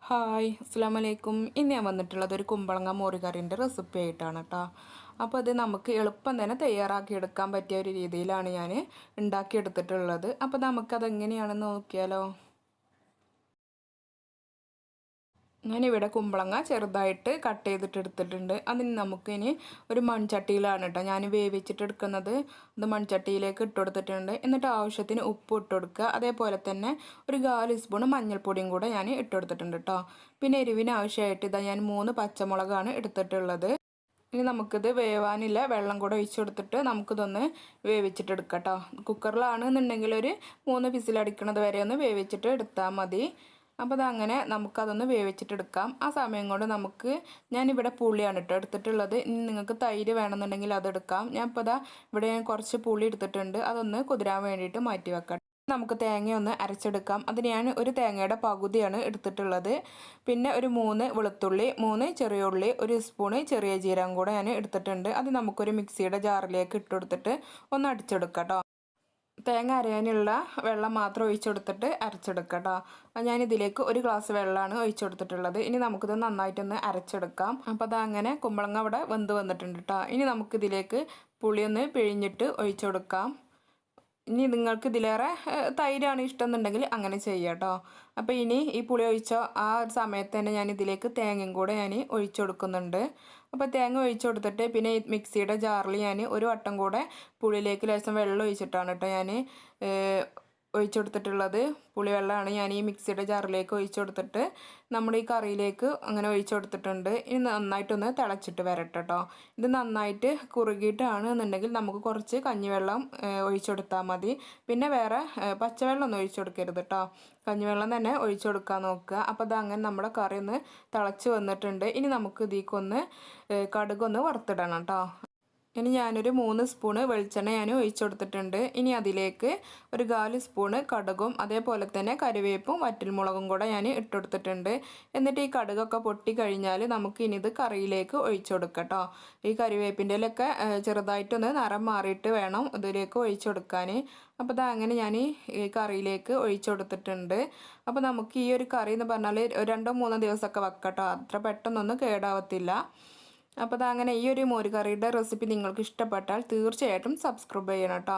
Hi അസ്സലാമലൈക്കും. ഇന്ന് ഞാൻ വന്നിട്ടുള്ളത് ഒരു കുമ്പളങ്ങ മോരുകറിൻ്റെ റെസിപ്പി ആയിട്ടാണ് കേട്ടോ. അപ്പോൾ അത് നമുക്ക് എളുപ്പം തന്നെ തയ്യാറാക്കി എടുക്കാൻ പറ്റിയ ഒരു രീതിയിലാണ് ഞാൻ ഉണ്ടാക്കിയെടുത്തിട്ടുള്ളത്. അപ്പോൾ നമുക്കതെങ്ങനെയാണെന്ന് നോക്കിയാലോ. ഞാനിവിടെ കുമ്പളങ്ങ ചെറുതായിട്ട് കട്ട് ചെയ്തിട്ട് എടുത്തിട്ടുണ്ട്. അതിന് നമുക്കിനി ഒരു മൺചട്ടിയിലാണ് കേട്ടോ ഞാൻ വേവിച്ചിട്ട് എടുക്കുന്നത്. അത് മൺചട്ടിയിലേക്ക് ഇട്ട് കൊടുത്തിട്ടുണ്ട്. എന്നിട്ട് ആവശ്യത്തിന് ഉപ്പ് ഇട്ട് കൊടുക്കുക. അതേപോലെ തന്നെ ഒരു 4 സ്പൂൺ മഞ്ഞൾപ്പൊടിയും കൂടെ ഞാൻ ഇട്ട് കൊടുത്തിട്ടുണ്ട് കേട്ടോ. പിന്നെ എരിവിന് ആവശ്യമായിട്ട് ഇതാ ഞാൻ 3 പച്ചമുളകാണ് എടുത്തിട്ടുള്ളത്. ഇനി നമുക്കിത് വേവാനില്ല വെള്ളം കൂടെ ഒഴിച്ച് കൊടുത്തിട്ട് നമുക്കിതൊന്ന് വേവിച്ചിട്ടെടുക്കാം കേട്ടോ. കുക്കറിലാണെന്നുണ്ടെങ്കിൽ ഒരു 3 വിസിലടിക്കണത് വരെ ഒന്ന് വേവിച്ചിട്ട് എടുത്താൽ മതി. അപ്പോൾ അതങ്ങനെ നമുക്കതൊന്ന് വേവിച്ചിട്ടെടുക്കാം. ആ സമയം കൊണ്ട് ഞാനിവിടെ പുളിയാണ് കേട്ടോ എടുത്തിട്ടുള്ളത്. ഇനി നിങ്ങൾക്ക് തൈര് വേണമെന്നുണ്ടെങ്കിൽ അതെടുക്കാം. ഇവിടെ കുറച്ച് പുളി എടുത്തിട്ടുണ്ട്. അതൊന്ന് കുതിരാൻ വേണ്ടിയിട്ട് മാറ്റി വെക്കാം. നമുക്ക് തേങ്ങയൊന്ന് അരച്ചെടുക്കാം. അതിന് ഞാൻ ഒരു തേങ്ങയുടെ പകുതിയാണ് എടുത്തിട്ടുള്ളത്. പിന്നെ ഒരു 3 വെളുത്തുള്ളി, 3 ചെറിയ ഉള്ളി, 1 സ്പൂണ് ചെറിയ ജീരകം കൂടെ ഞാൻ എടുത്തിട്ടുണ്ട്. അത് നമുക്കൊരു മിക്സിയുടെ ജാറിലേക്ക് ഇട്ട് കൊടുത്തിട്ട് ഒന്ന് അടിച്ചെടുക്കാം കേട്ടോ. തേങ്ങ അരയാനുള്ള വെള്ളം മാത്രം ഒഴിച്ചെടുത്തിട്ട് അരച്ചെടുക്കാം കേട്ടോ. ഞാനിതിലേക്ക് 1 ഗ്ലാസ് വെള്ളമാണ് ഒഴിച്ചെടുത്തിട്ടുള്ളത്. ഇനി നമുക്കിത് നന്നായിട്ടൊന്ന് അരച്ചെടുക്കാം. അപ്പോൾ അതങ്ങനെ കുമ്പളങ്ങ അവിടെ വെന്ത് വന്നിട്ടുണ്ട് കേട്ടോ. ഇനി നമുക്കിതിലേക്ക് പുളിയൊന്ന് പിഴിഞ്ഞിട്ട് ഒഴിച്ചെടുക്കാം. ഇനി നിങ്ങൾക്ക് ഇതിലേറെ തൈരാണ് ഇഷ്ടം എന്നുണ്ടെങ്കിൽ അങ്ങനെ ചെയ്യാം കേട്ടോ. അപ്പോൾ ഇനി ഈ പുളി ഒഴിച്ച ആ ഒരു സമയത്ത് തന്നെ ഞാൻ ഇതിലേക്ക് തേങ്ങയും കൂടെ ഞാൻ ഒഴിച്ചു കൊടുക്കുന്നുണ്ട്. അപ്പോൾ തേങ്ങ ഒഴിച്ചു കൊടുത്തിട്ട് പിന്നെ ഈ മിക്സിയുടെ ജാറിൽ ഞാൻ ഒരു വട്ടം കൂടെ പുളിയിലേക്ക് ലേശം വെള്ളം ഒഴിച്ചിട്ടാണ് കേട്ടോ ഞാൻ ഒഴിച്ചു കൊടുത്തിട്ടുള്ളത്. പുളിവെള്ളമാണ് ഞാൻ ഈ മിക്സിയുടെ ജാറിലേക്ക് ഒഴിച്ചു കൊടുത്തിട്ട് നമ്മുടെ ഈ കറിയിലേക്ക് അങ്ങനെ ഒഴിച്ചു കൊടുത്തിട്ടുണ്ട്. ഇനി നന്നായിട്ടൊന്ന് തിളച്ചിട്ട് വരട്ടെ കേട്ടോ. ഇത് നന്നായിട്ട് കുറുകിയിട്ടാണ് എന്നുണ്ടെങ്കിൽ നമുക്ക് കുറച്ച് കഞ്ഞിവെള്ളം ഒഴിച്ചു കൊടുത്താൽ മതി. പിന്നെ വേറെ പച്ചവെള്ളം ഒന്നും ഒഴിച്ചു കൊടുക്കരുത് കേട്ടോ. കഞ്ഞിവെള്ളം തന്നെ ഒഴിച്ചു കൊടുക്കാൻ നോക്കുക. അപ്പോൾ അതങ്ങനെ നമ്മുടെ കറി ഒന്ന് തിളച്ച് വന്നിട്ടുണ്ട്. ഇനി നമുക്ക് ഇതിലേക്കൊന്ന് കടുകൊന്ന് വറുത്തിടണം കേട്ടോ. ഇനി ഞാനൊരു 3 സ്പൂണ് വെളിച്ചെണ്ണ ഞാൻ ഒഴിച്ചു കൊടുത്തിട്ടുണ്ട്. ഇനി അതിലേക്ക് ഒരു 4 സ്പൂണ് കടുകും അതേപോലെ തന്നെ കറിവേപ്പും വറ്റൽമുളകും കൂടെ ഞാൻ ഇട്ട് കൊടുത്തിട്ടുണ്ട്. എന്നിട്ട് ഈ കടുകൊക്കെ പൊട്ടി കഴിഞ്ഞാൽ നമുക്ക് ഇനി ഇത് കറിയിലേക്ക് ഒഴിച്ചു കൊടുക്കാം കേട്ടോ. ഈ കറിവേപ്പിൻ്റെ ഇലയൊക്കെ ചെറുതായിട്ടൊന്ന് നിറം മാറിയിട്ട് വേണം ഇതിലേക്ക് ഒഴിച്ചു കൊടുക്കാൻ. അപ്പോൾ അങ്ങനെ ഞാൻ ഈ കറിയിലേക്ക് ഒഴിച്ചു കൊടുത്തിട്ടുണ്ട്. അപ്പോൾ നമുക്ക് ഈ ഒരു കറി എന്ന് പറഞ്ഞാൽ 2-3 ദിവസമൊക്കെ വെക്കാം കേട്ടോ. അത്ര പെട്ടെന്നൊന്നും കേടാവത്തില്ല. അപ്പോൾ അതങ്ങനെ ഈ ഒരു മോരുകറിയുടെ റെസിപ്പി നിങ്ങൾക്ക് ഇഷ്ടപ്പെട്ടാൽ തീർച്ചയായിട്ടും സബ്സ്ക്രൈബ് ചെയ്യണം കേട്ടോ.